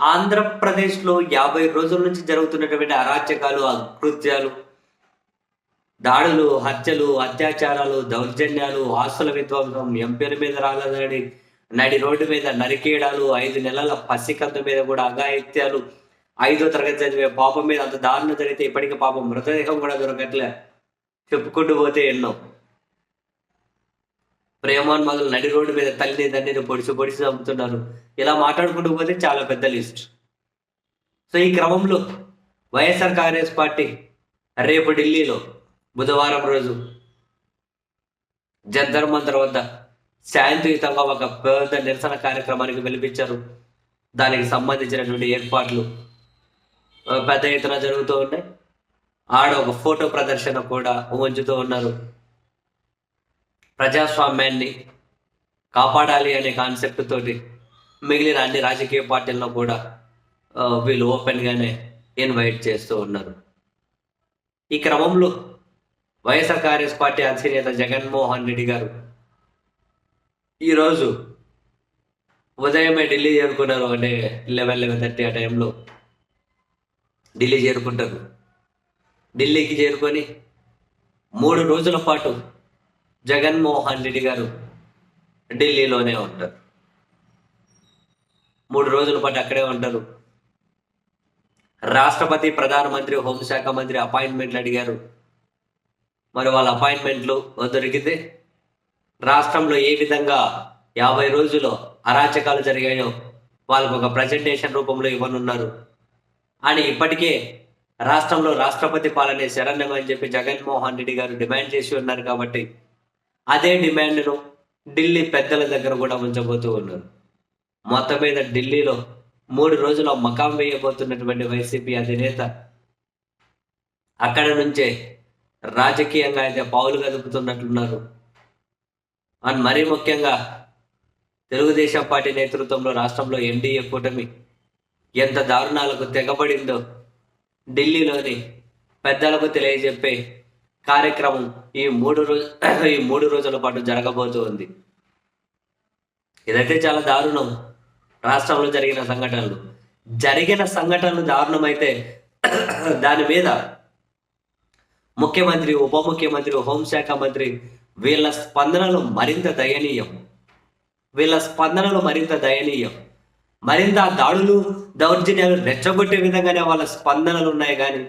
ఆంధ్రప్రదేశ్‌లో 50 రోజుల నుంచి జరుగుతున్నటువంటి అరాచకాలు, అకృత్యాలు, దాడులు, హత్యలు, అత్యాచారాలు, దౌర్జన్యాలు, ఆస్తుల విధ్వంసం, ఎంపీల మీద రాళ్ల దాడి, నడి రోడ్డు మీద నరికేయడాలు, 5 నెలల పసికందు మీద కూడా అఘాయిత్యాలు, 5వ తరగతి చదివే పాపం మీద అంత దారుణం జరిగితే ఇప్పటికి పాపం మృతదేహం కూడా దొరకట్లే. చెప్పుకుంటూ పోతే ఎన్నో. ప్రేమోన్మాదులు నడి రోడ్డు మీద తల్లిని తండ్రిని పొడిచి పొడిచి చంపుతున్నారు. ఇలా మాట్లాడుకుంటూ పోతే చాలా పెద్ద లిస్ట్. సో ఈ క్రమంలో వైఎస్ఆర్ కాంగ్రెస్ పార్టీ రేపు ఢిల్లీలో బుధవారం రోజు జంతర్ మంతర్ వద్ద శాంతియుతంగా ఒక పెద్ద నిరసన కార్యక్రమానికి పిలిపించారు. దానికి సంబంధించినటువంటి ఏర్పాట్లు పెద్ద ఎత్తున జరుగుతూ ఉన్నాయి. ఆడ ఒక ఫోటో ప్రదర్శన కూడా ఉంచుతూ ఉన్నారు. ప్రజాస్వామ్యాన్ని కాపాడాలి అనే కాన్సెప్ట్ తోటి మిగిలిన అన్ని రాజకీయ పార్టీలను కూడా వీళ్ళు ఓపెన్గానే ఇన్వైట్ చేస్తూ ఉన్నారు. ఈ క్రమంలో వైఎస్ఆర్ కాంగ్రెస్ పార్టీ అధినేత జగన్మోహన్ రెడ్డి గారు ఈరోజు ఉదయమే ఢిల్లీ చేరుకున్నారు. అంటే 11:30 ఆ టైంలో ఢిల్లీ చేరుకుంటారు. ఢిల్లీకి చేరుకొని 3 రోజుల పాటు జగన్మోహన్ రెడ్డి గారు ఢిల్లీలోనే ఉంటారు. 3 రోజుల పాటు అక్కడే ఉంటారు. రాష్ట్రపతి, ప్రధానమంత్రి, హోంశాఖ మంత్రి అపాయింట్మెంట్లు అడిగారు. మరి వాళ్ళ అపాయింట్మెంట్లు దొరికితే రాష్ట్రంలో ఏ విధంగా 50 రోజుల్లో అరాచకాలు జరిగాయో వాళ్ళకు ఒక ప్రజెంటేషన్ రూపంలో ఇవ్వనున్నారు అని ఇప్పటికే రాష్ట్రంలో రాష్ట్రపతి పాలనే శరణ్యం అని చెప్పి జగన్మోహన్ రెడ్డి గారు డిమాండ్ చేసి ఉన్నారు. కాబట్టి అదే డిమాండ్ను ఢిల్లీ పెద్దల దగ్గర కూడా ఉంచబోతూ ఉన్నారు. మొత్తం మీద ఢిల్లీలో 3 రోజుల మకాం వేయబోతున్నటువంటి వైసీపీ అధినేత అక్కడ నుంచే రాజకీయంగా అయితే పావులు కదుపుతున్నట్లున్నారు. అండ్ మరీ ముఖ్యంగా తెలుగుదేశం పార్టీ నేతృత్వంలో రాష్ట్రంలో ఎన్డీఏ కూటమి ఎంత దారుణాలకు తెగబడిందో ఢిల్లీలోని పెద్దలకు తెలియజెప్పే కార్యక్రమం ఈ 3 రోజుల పాటు జరగబోతూ ఉంది. ఇదైతే చాలా దారుణం. రాష్ట్రంలో జరిగిన సంఘటనలు దారుణమైతే దాని మీద ముఖ్యమంత్రి, ఉప ముఖ్యమంత్రి, హోంశాఖ మంత్రి వీళ్ళ స్పందనలు మరింత దయనీయం. మరింత దాడులు, దౌర్జన్యాలు రెచ్చగొట్టే విధంగానే వాళ్ళ స్పందనలు ఉన్నాయి. కానీ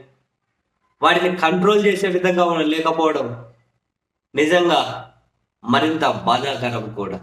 వాటిని కంట్రోల్ చేసే విధంగా లేకపోవడం నిజంగా మరింత బాధాకరం కూడా.